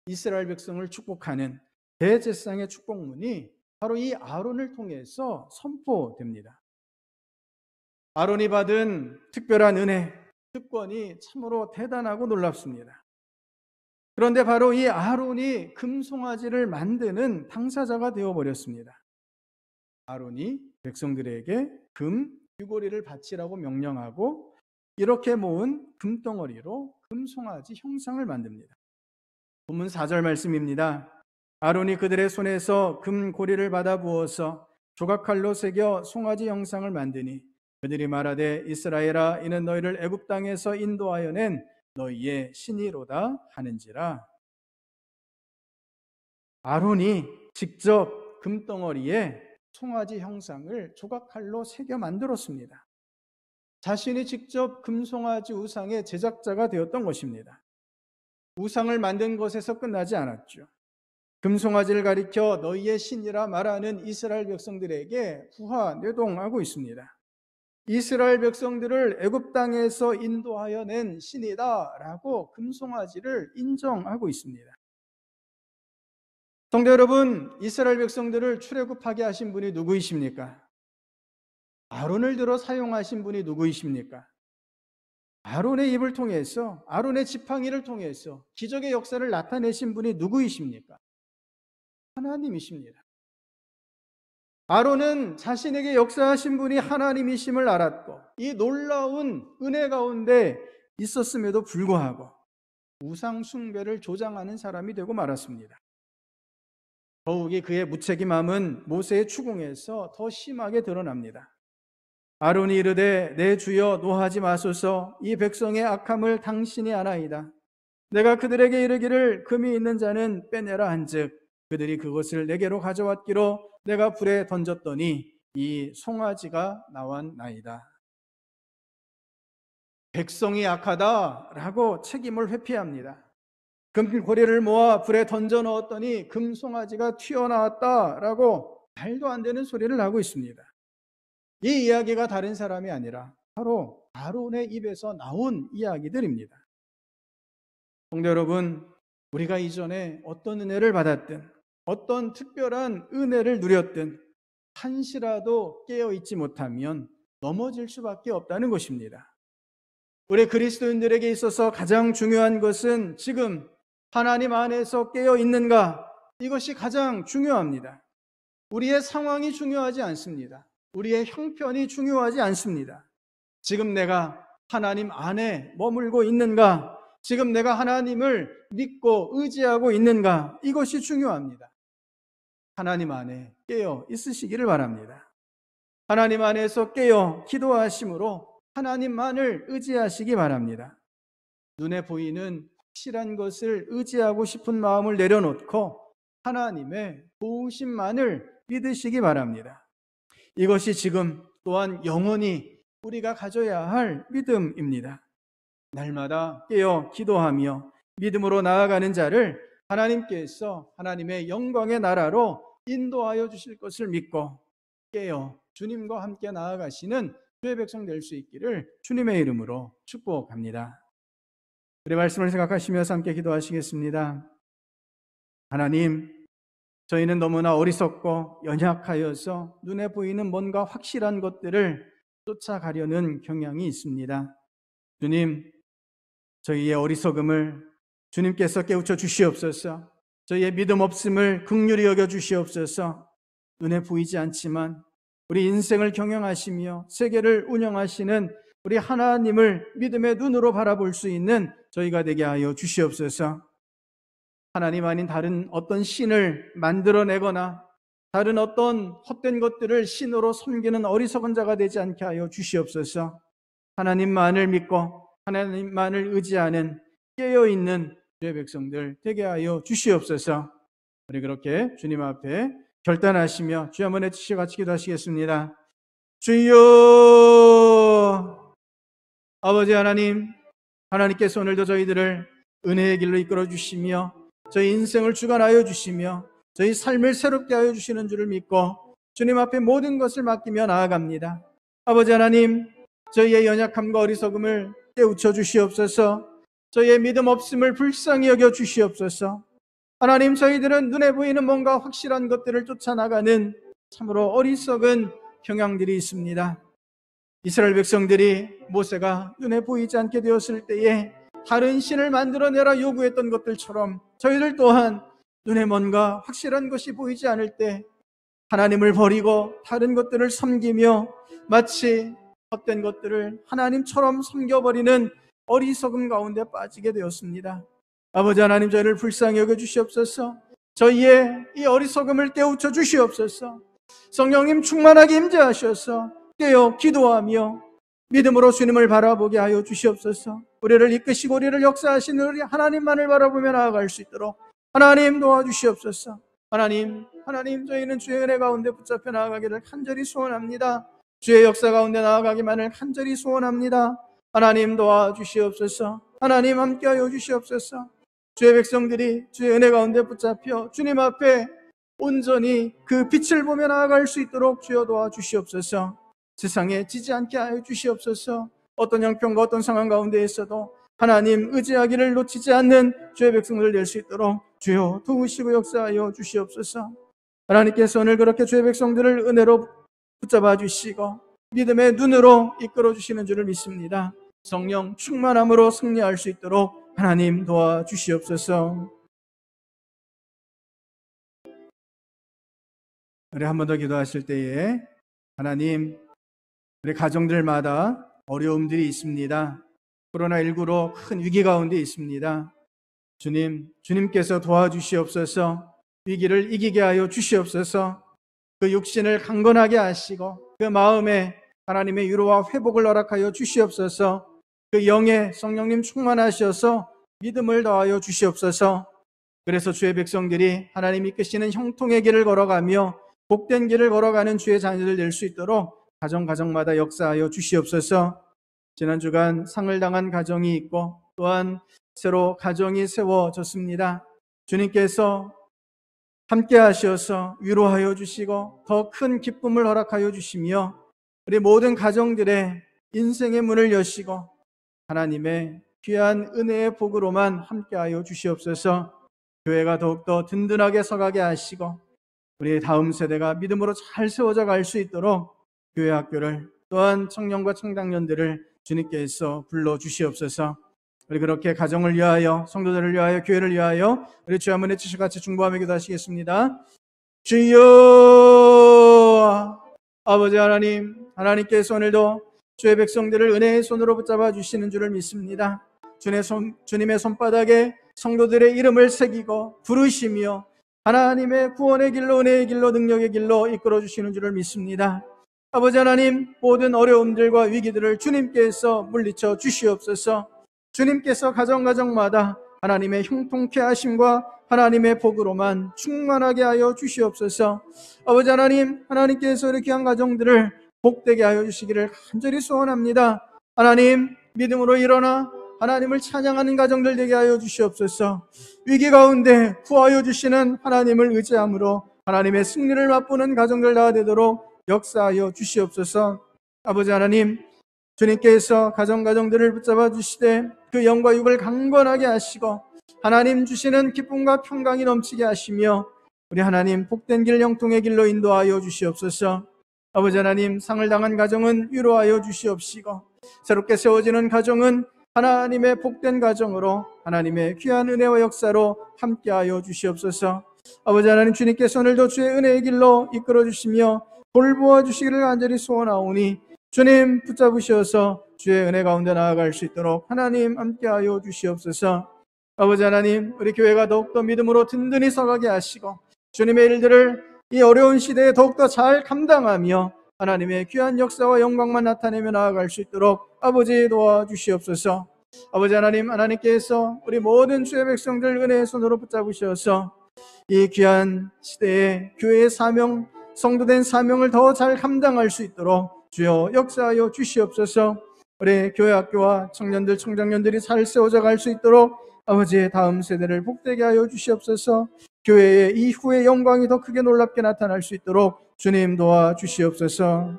[SPEAKER 2] 이스라엘 백성을 축복하는 대제사장의 축복문이 바로 이 아론을 통해서 선포됩니다. 아론이 받은 특별한 은혜, 특권이 참으로 대단하고 놀랍습니다. 그런데 바로 이 아론이 금송아지를 만드는 당사자가 되어버렸습니다. 아론이 백성들에게 금 귀고리를 바치라고 명령하고 이렇게 모은 금덩어리로 금송아지 형상을 만듭니다. 본문 4절 말씀입니다. 아론이 그들의 손에서 금고리를 받아 부어서 조각칼로 새겨 송아지 형상을 만드니 그들이 말하되 이스라엘아 이는 너희를 애굽 땅에서 인도하여 낸 너희의 신이로다 하는지라. 아론이 직접 금덩어리에 송아지 형상을 조각칼로 새겨 만들었습니다. 자신이 직접 금송아지 우상의 제작자가 되었던 것입니다. 우상을 만든 것에서 끝나지 않았죠. 금송아지를 가리켜 너희의 신이라 말하는 이스라엘 백성들에게 후화 뇌동하고 있습니다. 이스라엘 백성들을 애굽 땅에서 인도하여 낸 신이다라고 금송아지를 인정하고 있습니다. 성도 여러분, 이스라엘 백성들을 출애굽하게 하신 분이 누구이십니까? 아론을 들어 사용하신 분이 누구이십니까? 아론의 입을 통해서, 아론의 지팡이를 통해서 기적의 역사를 나타내신 분이 누구이십니까? 하나님이십니다. 아론은 자신에게 역사하신 분이 하나님이심을 알았고 이 놀라운 은혜 가운데 있었음에도 불구하고 우상 숭배를 조장하는 사람이 되고 말았습니다. 더욱이 그의 무책임함은 모세의 추궁에서 더 심하게 드러납니다. 아론이 이르되 내 주여 노하지 마소서 이 백성의 악함을 당신이 아나이다. 내가 그들에게 이르기를 금이 있는 자는 빼내라 한즉 그들이 그것을 내게로 가져왔기로 내가 불에 던졌더니 이 송아지가 나왔나이다. 백성이 악하다라고 책임을 회피합니다. 금고리를 모아 불에 던져 넣었더니 금송아지가 튀어나왔다라고 말도 안 되는 소리를 하고 있습니다. 이 이야기가 다른 사람이 아니라 바로 아론의 입에서 나온 이야기들입니다. 성도 여러분, 우리가 이전에 어떤 은혜를 받았든 어떤 특별한 은혜를 누렸든 한시라도 깨어 있지 못하면 넘어질 수밖에 없다는 것입니다. 우리 그리스도인들에게 있어서 가장 중요한 것은 지금 하나님 안에서 깨어 있는가? 이것이 가장 중요합니다. 우리의 상황이 중요하지 않습니다. 우리의 형편이 중요하지 않습니다. 지금 내가 하나님 안에 머물고 있는가? 지금 내가 하나님을 믿고 의지하고 있는가? 이것이 중요합니다. 하나님 안에 깨어 있으시기를 바랍니다. 하나님 안에서 깨어 기도하심으로 하나님만을 의지하시기 바랍니다. 눈에 보이는 확실한 것을 의지하고 싶은 마음을 내려놓고 하나님의 도우심만을 믿으시기 바랍니다. 이것이 지금 또한 영원히 우리가 가져야 할 믿음입니다. 날마다 깨어 기도하며 믿음으로 나아가는 자를 하나님께서 하나님의 영광의 나라로 인도하여 주실 것을 믿고 깨어 주님과 함께 나아가시는 주의 백성 될 수 있기를 주님의 이름으로 축복합니다. 우리 말씀을 생각하시면서 함께 기도하시겠습니다. 하나님, 저희는 너무나 어리석고 연약하여서 눈에 보이는 뭔가 확실한 것들을 쫓아가려는 경향이 있습니다. 주님, 저희의 어리석음을 주님께서 깨우쳐 주시옵소서. 저희의 믿음 없음을 긍휼히 여겨 주시옵소서. 눈에 보이지 않지만 우리 인생을 경영하시며 세계를 운영하시는 우리 하나님을 믿음의 눈으로 바라볼 수 있는 저희가 되게 하여 주시옵소서. 하나님 아닌 다른 어떤 신을 만들어내거나 다른 어떤 헛된 것들을 신으로 섬기는 어리석은 자가 되지 않게 하여 주시옵소서. 하나님만을 믿고 하나님만을 의지하는 깨어있는 주의 백성들 되게 하여 주시옵소서. 우리 그렇게 주님 앞에 결단하시며 주여 한번 외치시고 같이 기도하시겠습니다. 주여, 아버지 하나님, 하나님께서 오늘도 저희들을 은혜의 길로 이끌어 주시며 저희 인생을 주관하여 주시며 저희 삶을 새롭게 하여 주시는 줄을 믿고 주님 앞에 모든 것을 맡기며 나아갑니다. 아버지 하나님, 저희의 연약함과 어리석음을 깨우쳐 주시옵소서. 저희의 믿음 없음을 불쌍히 여겨 주시옵소서. 하나님, 저희들은 눈에 보이는 뭔가 확실한 것들을 쫓아나가는 참으로 어리석은 경향들이 있습니다. 이스라엘 백성들이 모세가 눈에 보이지 않게 되었을 때에 다른 신을 만들어내라 요구했던 것들처럼 저희들 또한 눈에 뭔가 확실한 것이 보이지 않을 때 하나님을 버리고 다른 것들을 섬기며 마치 헛된 것들을 하나님처럼 섬겨버리는 어리석음 가운데 빠지게 되었습니다. 아버지 하나님, 저희를 불쌍히 여겨 주시옵소서. 저희의 이 어리석음을 깨우쳐 주시옵소서. 성령님 충만하게 임재하셔서 깨어 기도하며 믿음으로 주님을 바라보게 하여 주시옵소서. 우리를 이끄시고 우리를 역사하시는 우리 하나님만을 바라보며 나아갈 수 있도록 하나님 도와주시옵소서. 하나님, 저희는 주의 은혜 가운데 붙잡혀 나아가기를 간절히 소원합니다. 주의 역사 가운데 나아가기만을 간절히 소원합니다. 하나님 도와주시옵소서. 하나님 함께하여 주시옵소서. 주의 백성들이 주의 은혜 가운데 붙잡혀 주님 앞에 온전히 그 빛을 보며 나아갈 수 있도록 주여 도와주시옵소서. 세상에 지지 않게 하여 주시옵소서. 어떤 형편과 어떤 상황 가운데 있어도 하나님 의지하기를 놓치지 않는 주의 백성들 될 수 있도록 주여 도우시고 역사하여 주시옵소서. 하나님께서 오늘 그렇게 주의 백성들을 은혜로 붙잡아 주시고 믿음의 눈으로 이끌어 주시는 줄을 믿습니다. 성령 충만함으로 승리할 수 있도록 하나님 도와주시옵소서. 우리 한 번 더 기도하실 때에 하나님, 우리 가정들마다 어려움들이 있습니다. 코로나19로 큰 위기 가운데 있습니다. 주님께서 도와주시옵소서. 위기를 이기게 하여 주시옵소서. 그 육신을 강건하게 하시고 그 마음에 하나님의 위로와 회복을 허락하여 주시옵소서. 그 영에 성령님 충만하셔서 믿음을 더하여 주시옵소서. 그래서 주의 백성들이 하나님 이끄시는 형통의 길을 걸어가며 복된 길을 걸어가는 주의 자녀들 될 수 있도록 가정마다 역사하여 주시옵소서. 지난 주간 상을 당한 가정이 있고 또한 새로 가정이 세워졌습니다. 주님께서 함께 하셔서 위로하여 주시고 더 큰 기쁨을 허락하여 주시며 우리 모든 가정들의 인생의 문을 여시고 하나님의 귀한 은혜의 복으로만 함께하여 주시옵소서. 교회가 더욱더 든든하게 서가게 하시고 우리 다음 세대가 믿음으로 잘 세워져 갈 수 있도록 교회 학교를 또한 청년과 청장년들을 주님께서 불러주시옵소서. 우리 그렇게 가정을 위하여, 성도들을 위하여, 교회를 위하여 우리 주 한번에 지시같이 중보하며 기도하시겠습니다. 주여, 아버지 하나님, 하나님께서 오늘도 주의 백성들을 은혜의 손으로 붙잡아 주시는 줄을 믿습니다. 주님의 손바닥에 성도들의 이름을 새기고 부르시며 하나님의 구원의 길로, 은혜의 길로, 능력의 길로 이끌어 주시는 줄을 믿습니다. 아버지 하나님, 모든 어려움들과 위기들을 주님께서 물리쳐 주시옵소서. 주님께서 가정마다 하나님의 형통케 하심과 하나님의 복으로만 충만하게 하여 주시옵소서. 아버지 하나님, 하나님께서 이렇게 귀한 가정들을 복되게 하여 주시기를 간절히 소원합니다. 하나님, 믿음으로 일어나 하나님을 찬양하는 가정들 되게 하여 주시옵소서. 위기 가운데 구하여 주시는 하나님을 의지함으로 하나님의 승리를 맛보는 가정들 다 되도록 역사하여 주시옵소서. 아버지 하나님, 주님께서 가정들을 붙잡아 주시되 그 영과 육을 강건하게 하시고 하나님 주시는 기쁨과 평강이 넘치게 하시며 우리 하나님 복된 길, 영통의 길로 인도하여 주시옵소서. 아버지 하나님, 상을 당한 가정은 위로하여 주시옵시고 새롭게 세워지는 가정은 하나님의 복된 가정으로 하나님의 귀한 은혜와 역사로 함께하여 주시옵소서. 아버지 하나님, 주님께서 오늘도 주의 은혜의 길로 이끌어 주시며 돌보아 주시기를 간절히 소원하오니 주님 붙잡으셔서 주의 은혜 가운데 나아갈 수 있도록 하나님 함께하여 주시옵소서. 아버지 하나님, 우리 교회가 더욱더 믿음으로 든든히 서가게 하시고 주님의 일들을 이 어려운 시대에 더욱더 잘 감당하며 하나님의 귀한 역사와 영광만 나타내며 나아갈 수 있도록 아버지 도와주시옵소서. 아버지 하나님, 하나님께서 우리 모든 주의 백성들 은혜의 손으로 붙잡으셔서 이 귀한 시대에 교회의 사명, 성도된 사명을 더 잘 감당할 수 있도록 주여 역사하여 주시옵소서. 우리 교회 학교와 청년들, 청장년들이 잘 세워져 갈 수 있도록 아버지의 다음 세대를 복되게 하여 주시옵소서. 교회의 이후의 영광이 더 크게 놀랍게 나타날 수 있도록 주님 도와주시옵소서.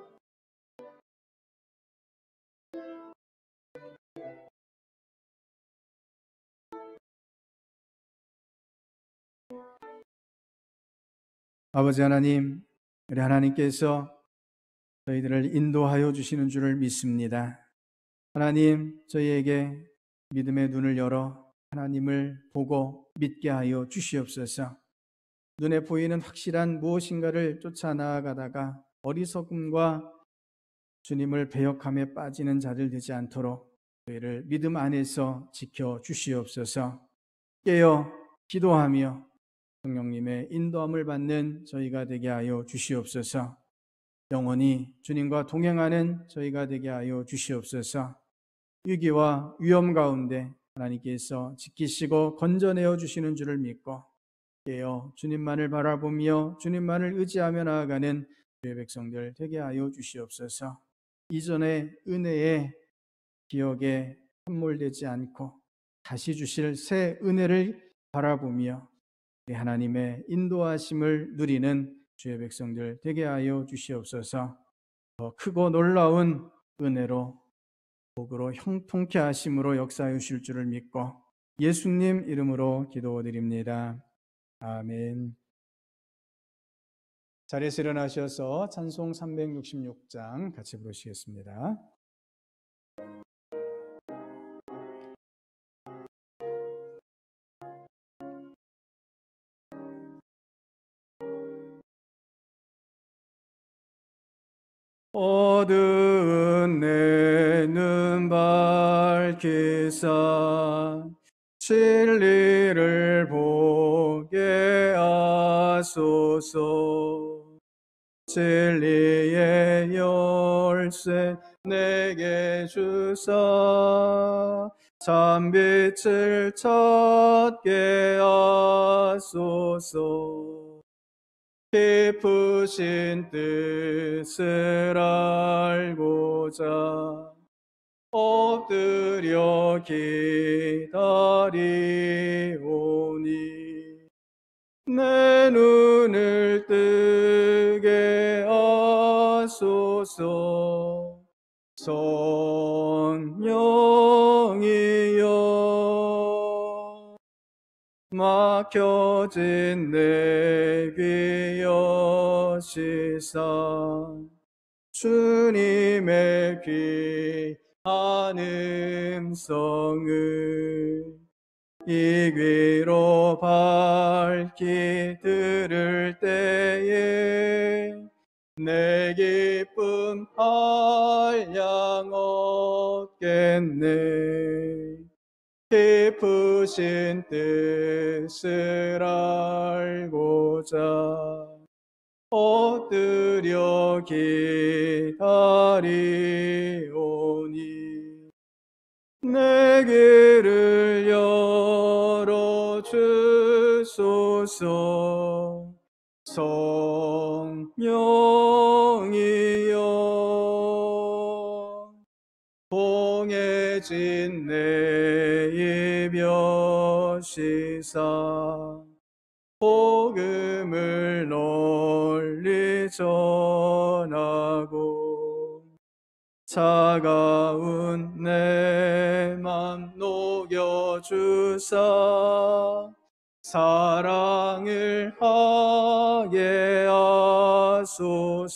[SPEAKER 2] 아버지 하나님, 우리 하나님께서 저희들을 인도하여 주시는 줄을 믿습니다. 하나님, 저희에게 믿음의 눈을 열어 하나님을 보고 믿게 하여 주시옵소서. 눈에 보이는 확실한 무엇인가를 쫓아 나아가다가 어리석음과 주님을 배역함에 빠지는 자들 되지 않도록 저희를 믿음 안에서 지켜 주시옵소서. 깨어 기도하며 성령님의 인도함을 받는 저희가 되게 하여 주시옵소서. 영원히 주님과 동행하는 저희가 되게 하여 주시옵소서. 위기와 위험 가운데 하나님께서 지키시고 건져내어 주시는 줄을 믿고 깨어 주님만을 바라보며 주님만을 의지하며 나아가는 주의 백성들 되게 하여 주시옵소서. 이전의 은혜의 기억에 함몰되지 않고 다시 주실 새 은혜를 바라보며 하나님의 인도하심을 누리는 주의 백성들 되게 하여 주시옵소서. 더 크고 놀라운 은혜로 복으로 형통케 하심으로 역사하여 주실 줄을 믿고 예수님 이름으로 기도드립니다. 아멘. 자리에서 일어나셔서 찬송 366장 같이 부르시겠습니다. 어두운 내 눈 밝히사 진리를 보게 하소서. 진리의 열쇠 내게 주사 참빛을 찾게 하소서. 깊으신 뜻을 알고자 엎드려 기다리오니 내 눈을 뜨게 하소서. 성령이여 막혀진 내 귀 여시사 주님의 귀한 음성을 이 귀로 밝히 들을 때에 내 기쁨 한량 얻겠네. 깊으신 뜻을 알고자 엎드려 기다리오니 내 귀를 열어주소서. 성령이여 봉해진 내 입 여시사 복음을 널리 전하고 차가운 내 맘 녹여주사 사랑을 하게 하소서.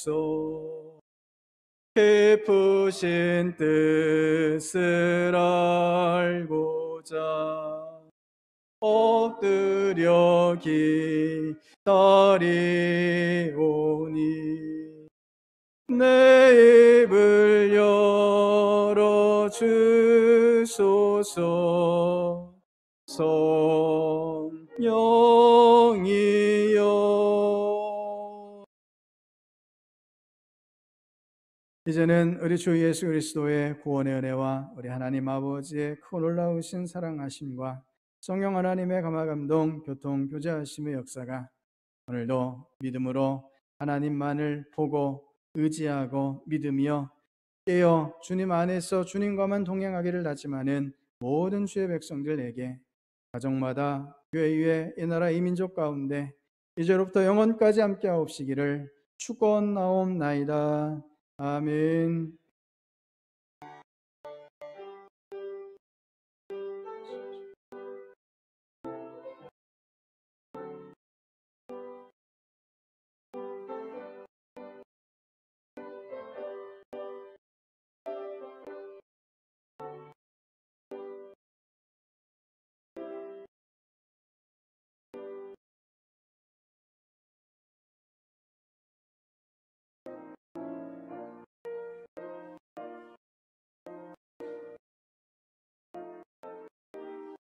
[SPEAKER 2] 깊으신 뜻을 알고자 엎드려 기다리오니 내 입을 열어주소서. 성령이여 이제는 우리 주 예수 그리스도의 구원의 은혜와 우리 하나님 아버지의 큰 놀라우신 사랑하심과 성령 하나님의 감화감동 교통 교제하심의 역사가 오늘도 믿음으로 하나님만을 보고 의지하고 믿으며 깨어 주님 안에서 주님과만 동행하기를 다짐하는 모든 주의 백성들에게 가정마다 교회 위에 이 나라 이 민족 가운데 이제로부터 영원까지 함께하옵시기를 축원나옵나이다. 아멘.